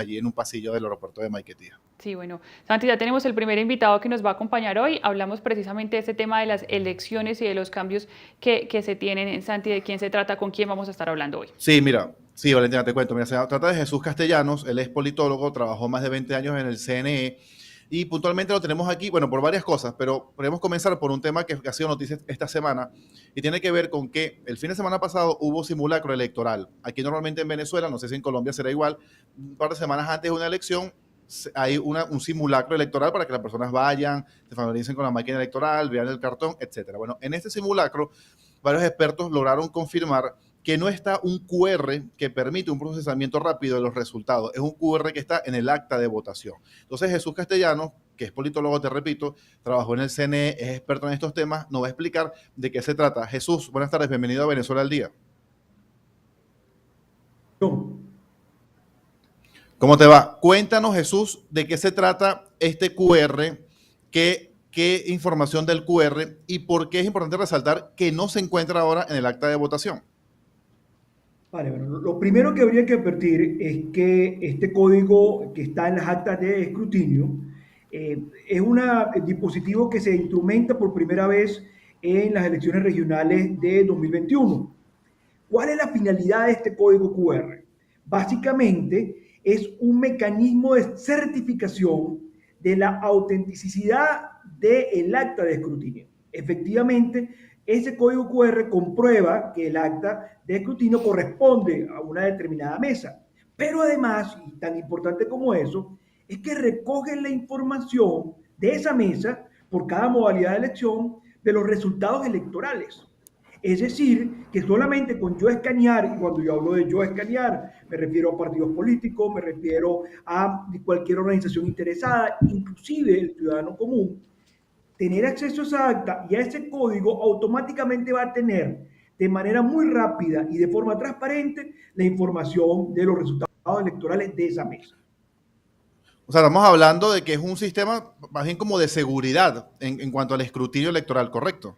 allí en un pasillo del aeropuerto de Maiquetía. Sí, bueno, Santi, ya tenemos el primer invitado que nos va a acompañar hoy. Hablamos precisamente de este tema de las elecciones y de los cambios que se tienen en Santi, de quién se trata, con quién vamos a estar hablando hoy. Sí, mira, sí, Valentina, te cuento. Mira, se trata de Jesús Castellanos, él es politólogo, trabajó más de 20 años en el CNE y puntualmente lo tenemos aquí, bueno, por varias cosas, pero podemos comenzar por un tema que ha sido noticia esta semana y tiene que ver con que el fin de semana pasado hubo simulacro electoral. Aquí normalmente en Venezuela, no sé si en Colombia será igual, un par de semanas antes de una elección hay un simulacro electoral para que las personas vayan, se familiaricen con la máquina electoral, vean el cartón, etcétera. Bueno, en este simulacro, varios expertos lograron confirmar que no está un QR que permite un procesamiento rápido de los resultados, es un QR que está en el acta de votación. Entonces Jesús Castellanos, que es politólogo, te repito, trabajó en el CNE, es experto en estos temas, nos va a explicar de qué se trata. Jesús, buenas tardes, bienvenido a Venezuela al Día. ¿Cómo te va? Cuéntanos, Jesús, de qué se trata este QR, qué información del QR y por qué es importante resaltar que no se encuentra ahora en el acta de votación. Vale, bueno, lo primero que habría que advertir es que este código que está en las actas de escrutinio es un dispositivo que se instrumenta por primera vez en las elecciones regionales de 2021. ¿Cuál es la finalidad de este código QR? Básicamente es un mecanismo de certificación de la autenticidad del acta de escrutinio. Efectivamente, ese código QR comprueba que el acta de escrutinio corresponde a una determinada mesa. Pero además, y tan importante como eso, es que recoge la información de esa mesa por cada modalidad de elección de los resultados electorales. Es decir, que solamente con yo escanear, y cuando yo hablo de yo escanear, me refiero a partidos políticos, me refiero a cualquier organización interesada, inclusive el ciudadano común, tener acceso a esa acta y a ese código automáticamente va a tener de manera muy rápida y de forma transparente la información de los resultados electorales de esa mesa. O sea, estamos hablando de que es un sistema más bien como de seguridad en cuanto al escrutinio electoral, ¿correcto?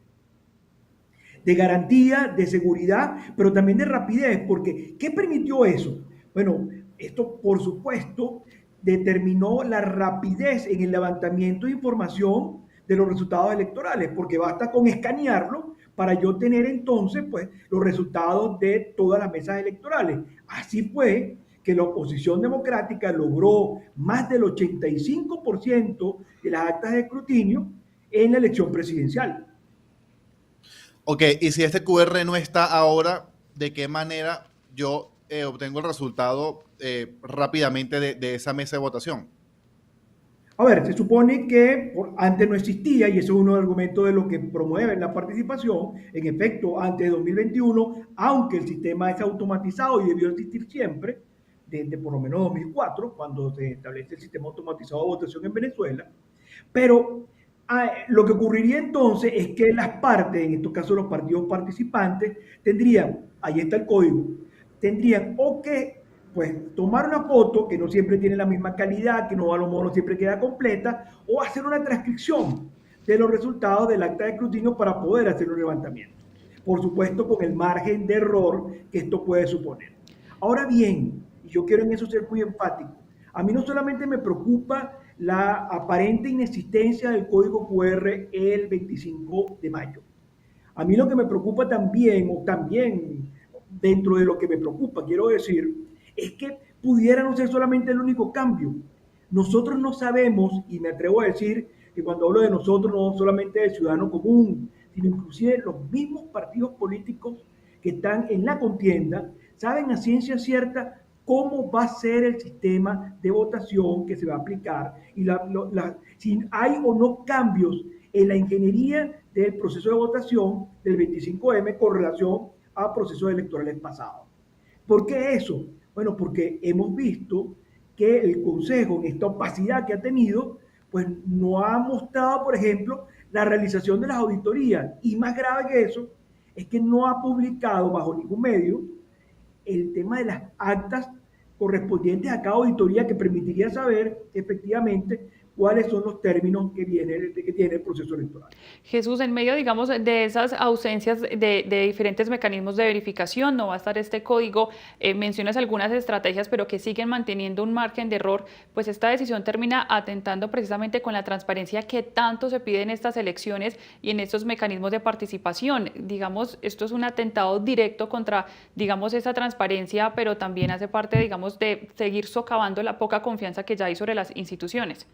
De garantía, de seguridad, pero también de rapidez, porque ¿qué permitió eso? Bueno, esto por supuesto determinó la rapidez en el levantamiento de información de los resultados electorales, porque basta con escanearlo para yo tener entonces pues los resultados de todas las mesas electorales. Así fue que la oposición democrática logró más del 85% de las actas de escrutinio en la elección presidencial. Ok, y si este QR no está ahora, ¿de qué manera yo obtengo el resultado rápidamente de esa mesa de votación? A ver, se supone que antes no existía, y eso es uno de los argumentos de lo que promueven la participación. En efecto, antes de 2021, aunque el sistema es automatizado y debió existir siempre, desde por lo menos 2004, cuando se establece el sistema automatizado de votación en Venezuela, pero lo que ocurriría entonces es que las partes, en estos casos los partidos participantes, tendrían, ahí está el código, tendrían o que pues tomar una foto que no siempre tiene la misma calidad, que no a lo mejor no siempre queda completa, o hacer una transcripción de los resultados del acta de escrutinio para poder hacer un levantamiento. Por supuesto, con el margen de error que esto puede suponer. Ahora bien, y yo quiero en eso ser muy enfático, a mí no solamente me preocupa la aparente inexistencia del código QR el 25 de mayo. A mí lo que me preocupa también, o también dentro de lo que me preocupa, quiero decir, es que pudiera no ser solamente el único cambio. Nosotros no sabemos, y me atrevo a decir que cuando hablo de nosotros no solamente del ciudadano común, sino inclusive los mismos partidos políticos que están en la contienda, saben a ciencia cierta cómo va a ser el sistema de votación que se va a aplicar y si hay o no cambios en la ingeniería del proceso de votación del 25M con relación a procesos electorales pasados. ¿Por qué eso? Bueno, porque hemos visto que el Consejo, en esta opacidad que ha tenido, pues no ha mostrado, por ejemplo, la realización de las auditorías. Y más grave que eso, es que no ha publicado bajo ningún medio el tema de las actas correspondientes a cada auditoría que permitiría saber efectivamente cuáles son los términos que tiene el proceso electoral. Jesús, en medio, digamos, de esas ausencias de diferentes mecanismos de verificación, no va a estar este código, mencionas algunas estrategias, pero que siguen manteniendo un margen de error, pues esta decisión termina atentando precisamente con la transparencia que tanto se pide en estas elecciones y en estos mecanismos de participación. Digamos, esto es un atentado directo contra, digamos, esa transparencia, pero también hace parte, digamos, de seguir socavando la poca confianza que ya hay sobre las instituciones.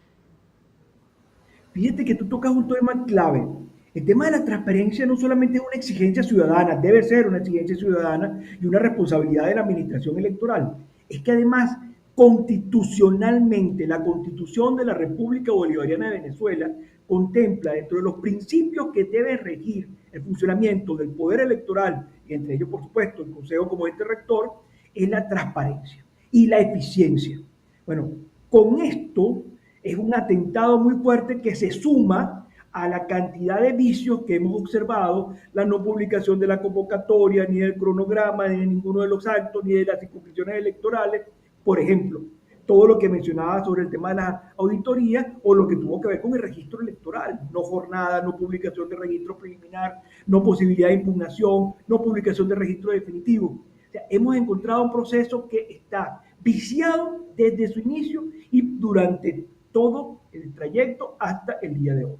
Fíjate que tú tocas un tema clave. El tema de la transparencia no solamente es una exigencia ciudadana, debe ser una exigencia ciudadana y una responsabilidad de la administración electoral. Es que además, constitucionalmente, la Constitución de la República Bolivariana de Venezuela contempla dentro de los principios que debe regir el funcionamiento del poder electoral, y entre ellos, por supuesto, el Consejo como ente rector, es la transparencia y la eficiencia. Bueno, con esto es un atentado muy fuerte que se suma a la cantidad de vicios que hemos observado, la no publicación de la convocatoria, ni del cronograma, ni de ninguno de los actos, ni de las circunscripciones electorales. Por ejemplo, todo lo que mencionaba sobre el tema de la auditoría o lo que tuvo que ver con el registro electoral, no jornada, no publicación de registro preliminar, no posibilidad de impugnación, no publicación de registro definitivo. O sea, hemos encontrado un proceso que está viciado desde su inicio y durante todo el trayecto hasta el día de hoy.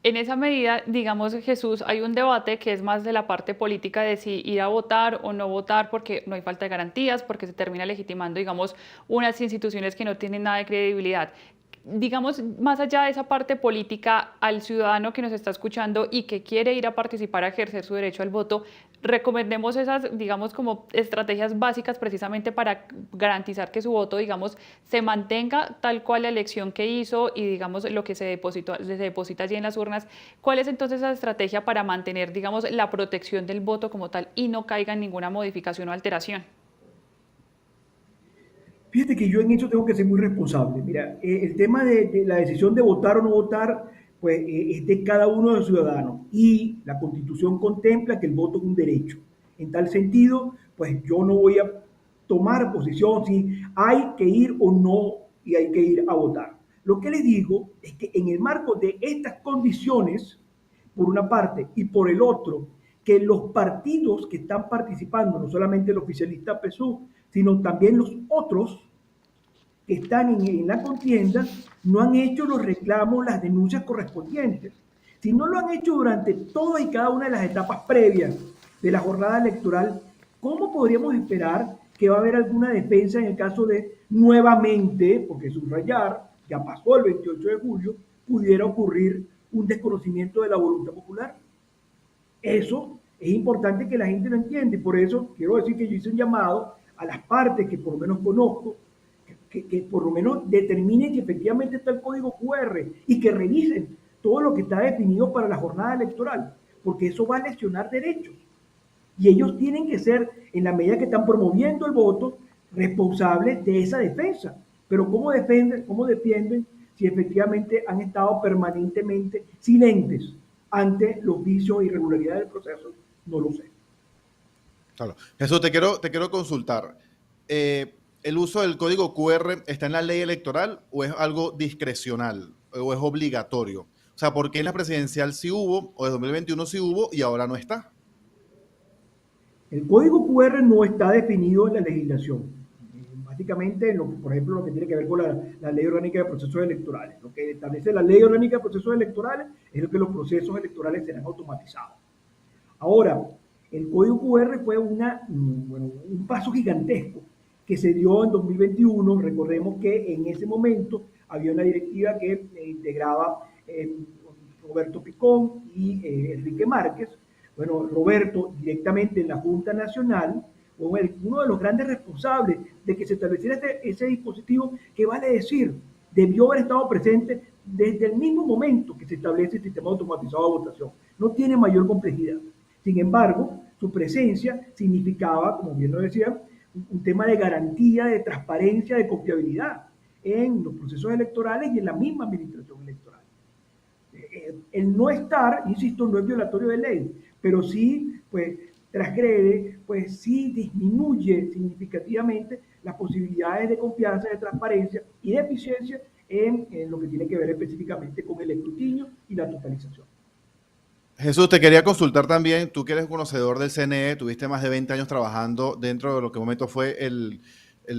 En esa medida, digamos, Jesús, hay un debate que es más de la parte política de si ir a votar o no votar porque no hay falta de garantías, porque se termina legitimando, digamos, unas instituciones que no tienen nada de credibilidad. Digamos, más allá de esa parte política, al ciudadano que nos está escuchando y que quiere ir a participar, a ejercer su derecho al voto, recomendemos esas, digamos, como estrategias básicas precisamente para garantizar que su voto, digamos, se mantenga tal cual la elección que hizo y, digamos, lo que se deposita allí en las urnas. ¿Cuál es entonces esa estrategia para mantener, digamos, la protección del voto como tal y no caiga en ninguna modificación o alteración? Fíjate que yo en eso tengo que ser muy responsable. Mira, el tema de la decisión de votar o no votar, pues es de cada uno de los ciudadanos. Y la Constitución contempla que el voto es un derecho. En tal sentido, pues yo no voy a tomar posición si hay que ir o no y hay que ir a votar. Lo que les digo es que en el marco de estas condiciones, por una parte, y por el otro, que los partidos que están participando, no solamente el oficialista PSUV, sino también los otros que están en la contienda, no han hecho los reclamos, las denuncias correspondientes. Si no lo han hecho durante todas y cada una de las etapas previas de la jornada electoral, ¿cómo podríamos esperar que va a haber alguna defensa en el caso de nuevamente, porque subrayar, ya pasó el 28 de julio, pudiera ocurrir un desconocimiento de la voluntad popular? Eso es importante que la gente lo entienda y por eso quiero decir que yo hice un llamado a las partes que por lo menos conozco, que por lo menos determinen que efectivamente está el código QR y que revisen todo lo que está definido para la jornada electoral, porque eso va a lesionar derechos. Y ellos tienen que ser, en la medida que están promoviendo el voto, responsables de esa defensa. Pero cómo defienden si efectivamente han estado permanentemente silentes ante los vicios e irregularidades del proceso? No lo sé. Claro. Jesús, te quiero consultar. ¿El uso del código QR está en la ley electoral o es algo discrecional o es obligatorio? O sea, ¿por qué en la presidencial sí hubo o de 2021 sí hubo y ahora no está? El código QR no está definido en la legislación. Básicamente, por ejemplo, lo que tiene que ver con la ley orgánica de procesos electorales. Lo que establece la ley orgánica de procesos electorales es lo que los procesos electorales serán automatizados. Ahora, el código QR fue un paso gigantesco que se dio en 2021. Recordemos que en ese momento había una directiva que integraba Roberto Picón y Enrique Márquez. Bueno, Roberto directamente en la Junta Nacional fue uno de los grandes responsables de que se estableciera ese dispositivo que vale decir, debió haber estado presente desde el mismo momento que se establece el sistema automatizado de votación. No tiene mayor complejidad. Sin embargo, su presencia significaba, como bien lo decía, un tema de garantía, de transparencia, de confiabilidad en los procesos electorales y en la misma administración electoral. El no estar, insisto, no es violatorio de ley, pero sí, pues, transgrede, pues sí disminuye significativamente las posibilidades de confianza, de transparencia y de eficiencia en lo que tiene que ver específicamente con el escrutinio y la totalización. Jesús, te quería consultar también, tú que eres conocedor del CNE, tuviste más de 20 años trabajando dentro de lo que en un momento fue el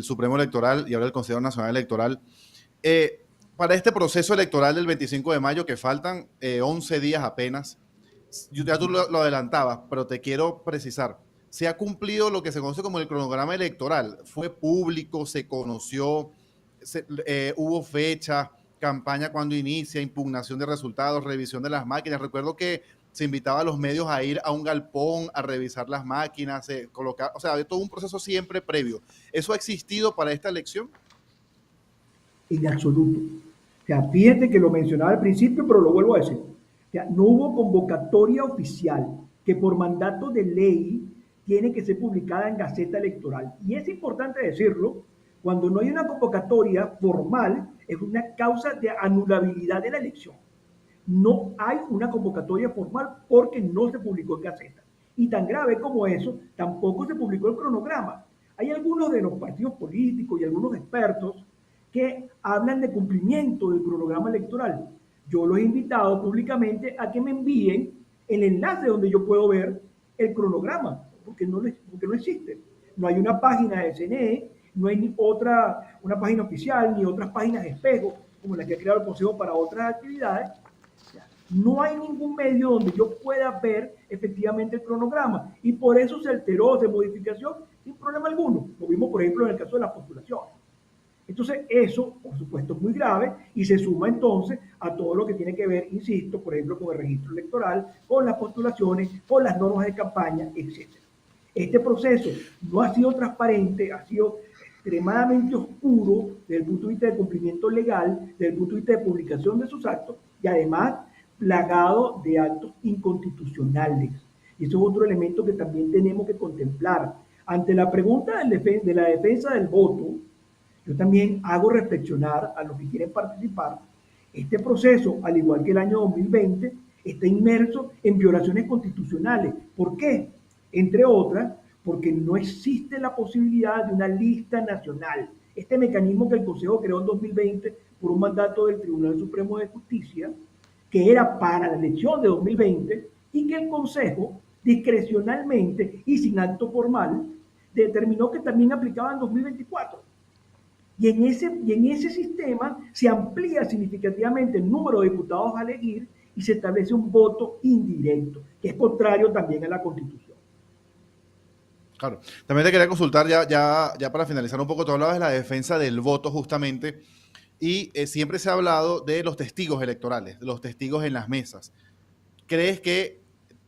Supremo Electoral y ahora el Consejo Nacional Electoral. Para este proceso electoral del 25 de mayo, que faltan 11 días apenas, ya tú lo adelantabas, pero te quiero precisar, ¿se ha cumplido lo que se conoce como el cronograma electoral? ¿Fue público? ¿Se conoció? ¿Hubo fecha? ¿Campaña cuando inicia? ¿Impugnación de resultados? ¿Revisión de las máquinas? Recuerdo que se invitaba a los medios a ir a un galpón a revisar las máquinas, colocar, o sea, había todo un proceso siempre previo. ¿Eso ha existido para esta elección? En absoluto. O sea, fíjate que lo mencionaba al principio, pero lo vuelvo a decir. O sea, no hubo convocatoria oficial que por mandato de ley tiene que ser publicada en Gaceta Electoral. Y es importante decirlo, cuando no hay una convocatoria formal, es una causa de anulabilidad de la elección. No hay una convocatoria formal porque no se publicó en Gaceta. Y tan grave como eso, tampoco se publicó el cronograma. Hay algunos de los partidos políticos y algunos expertos que hablan de cumplimiento del cronograma electoral. Yo los he invitado públicamente a que me envíen el enlace donde yo puedo ver el cronograma, porque no existe. No hay una página de CNE, no hay ni una página oficial, ni otras páginas espejo, como la que ha creado el Consejo para otras actividades. No hay ningún medio donde yo pueda ver efectivamente el cronograma y por eso se alteró, se modificación sin problema alguno. Lo vimos, por ejemplo, en el caso de las postulaciones. Entonces, eso, por supuesto, es muy grave y se suma entonces a todo lo que tiene que ver, insisto, por ejemplo, con el registro electoral, con las postulaciones, con las normas de campaña, etc. Este proceso no ha sido transparente, ha sido extremadamente oscuro desde el punto de vista de cumplimiento legal, desde el punto de vista de publicación de sus actos y además plagado de actos inconstitucionales. Y eso es otro elemento que también tenemos que contemplar. Ante la pregunta de la defensa del voto, yo también hago reflexionar a los que quieren participar. Este proceso, al igual que el año 2020, está inmerso en violaciones constitucionales. ¿Por qué? Entre otras, porque no existe la posibilidad de una lista nacional. Este mecanismo que el Consejo creó en 2020 por un mandato del Tribunal Supremo de Justicia, que era para la elección de 2020 y que el Consejo discrecionalmente y sin acto formal determinó que también aplicaba en 2024. Y en ese sistema se amplía significativamente el número de diputados a elegir y se establece un voto indirecto, que es contrario también a la Constitución. Claro. También te quería consultar, ya para finalizar un poco, tú hablabas de la defensa del voto justamente, y siempre se ha hablado de los testigos electorales, de los testigos en las mesas. ¿Crees que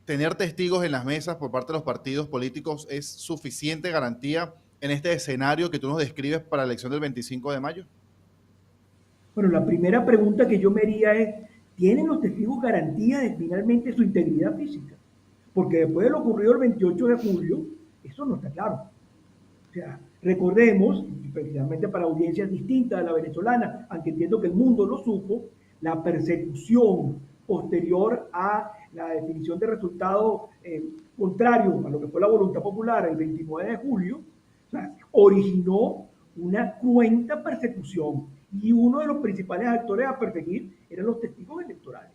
tener testigos en las mesas por parte de los partidos políticos es suficiente garantía en este escenario que tú nos describes para la elección del 25 de mayo? Bueno, la primera pregunta que yo me haría es, ¿tienen los testigos garantía de finalmente su integridad física? Porque después de lo ocurrido el 28 de julio, eso no está claro. O sea, recordemos, precisamente para audiencias distintas a la venezolana, aunque entiendo que el mundo lo supo, la persecución posterior a la definición de resultado contrario a lo que fue la voluntad popular el 29 de julio, o sea, originó una cruenta persecución y uno de los principales actores a perseguir eran los testigos electorales.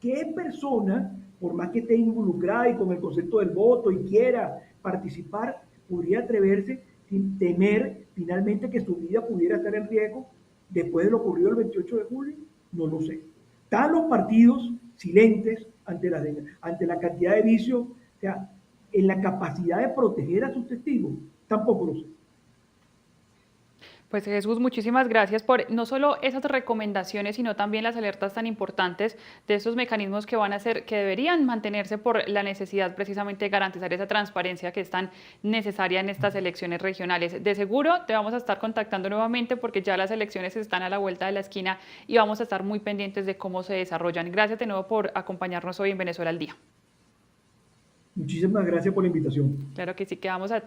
¿Qué persona, por más que esté involucrada y con el concepto del voto y quiera participar, podría atreverse sin temer finalmente que su vida pudiera estar en riesgo después de lo ocurrido el 28 de julio? No lo sé. Están los partidos silentes ante la cantidad de vicios, o sea, en la capacidad de proteger a sus testigos, tampoco lo sé. Pues Jesús, muchísimas gracias por no solo esas recomendaciones, sino también las alertas tan importantes de estos mecanismos que van a ser, que deberían mantenerse por la necesidad precisamente de garantizar esa transparencia que es tan necesaria en estas elecciones regionales. De seguro te vamos a estar contactando nuevamente porque ya las elecciones están a la vuelta de la esquina y vamos a estar muy pendientes de cómo se desarrollan. Gracias de nuevo por acompañarnos hoy en Venezuela al Día. Muchísimas gracias por la invitación. Claro que sí, quedamos atentos.